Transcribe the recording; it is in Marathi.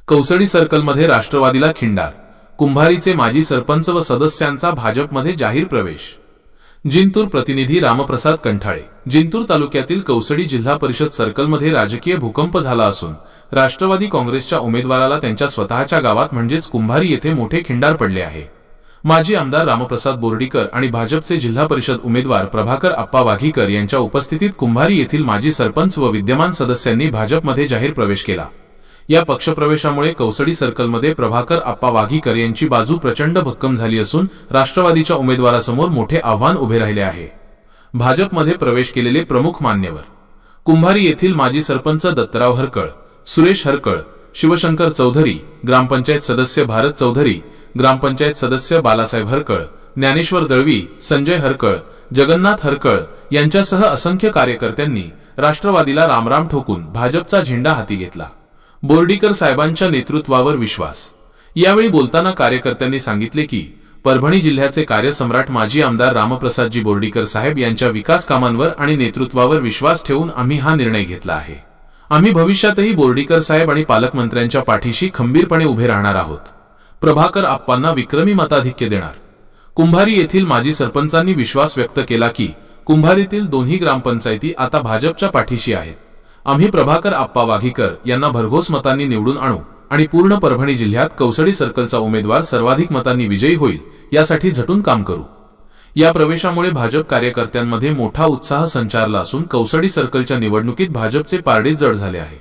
कौसडी सर्कलमध्ये राष्ट्रवादीला खिंडार, कुंभारीचे माजी सरपंच व सदस्यांचा भाजपमध्ये जाहीर प्रवेश। जिंतूर प्रतिनिधी रामप्रसाद कंठाळे। जिंतूर तालुक्यातील कौसडी जिल्हा परिषद सर्कलमध्ये राजकीय भूकंप झाला असून राष्ट्रवादी काँग्रेसच्या उमेदवाराला त्यांच्या स्वतःच्या गावात म्हणजेच कुंभारी येथे मोठे खिंडार पडले आहे। माजी आमदार रामप्रसाद बोर्डीकर आणि भाजपचे जिल्हा परिषद उमेदवार प्रभाकर आप्पा वाघीकर यांच्या उपस्थितीत कुंभारी येथील माजी सरपंच व विद्यमान सदस्यांनी भाजपमध्ये जाहीर प्रवेश केला। या पक्षप्रवेशामुळे कौसडी सर्कलमध्ये प्रभाकर आप्पा वाघीकर यांची बाजू प्रचंड भक्कम झाली असून राष्ट्रवादीच्या उमेदवारासमोर मोठे आव्हान उभे राहिले आहे। भाजपमध्ये प्रवेश केलेले प्रमुख मान्यवर: कुंभारी येथील माजी सरपंच दत्तराव हरकळ, सुरेश हरकळ, शिवशंकर चौधरी, ग्रामपंचायत सदस्य भारत चौधरी, ग्रामपंचायत सदस्य बालासाहेब हरकळ, ज्ञानेश्वर दळवी, संजय हरकळ, जगन्नाथ हरकळ यांच्यासह असंख्य कार्यकर्त्यांनी राष्ट्रवादीला रामराम ठोकून भाजपचा झेंडा हाती घेतला। बोर्डीकर साहेबांच्या नेतृत्वावर विश्वास। यावेळी बोलताना कार्यकर्त्यांनी सांगितले की परभणी जिल्ह्याचे कार्यसम्राट माजी आमदार रामप्रसादजी बोर्डीकर साहेब यांच्या विकास कामांवर आणि नेतृत्वावर विश्वास ठेवून आम्ही हा निर्णय घेतला आहे। आम्ही भविष्यातही बोर्डीकर साहेब आणि पालकमंत्र्यांच्या पाठीशी खंबीरपणे उभे राहणार आहोत। प्रभाकर आप्पांना विक्रमी मताधिक्य देणार। कुंभारी येथील माजी सरपंचांनी विश्वास व्यक्त केला की कुंभारीतील दोन्ही ग्रामपंचायती आता भाजपच्या पाठीशी आहेत। आम्ही प्रभाकर आप्पा वाघीकर यांना भरघोस मतांनी निवडून आणू आणि पूर्ण परभणी जिल्ह्यात कौसडी सर्कलचा उमेदवार सर्वाधिक मतांनी विजयी होईल यासाठी झटून काम करू। या प्रवेशामुळे भाजप कार्यकर्त्यांमध्ये मोठा उत्साह संचारला असून कौसडी सर्कलच्या निवडणुकीत भाजपचे पारडे जड झाले आहे।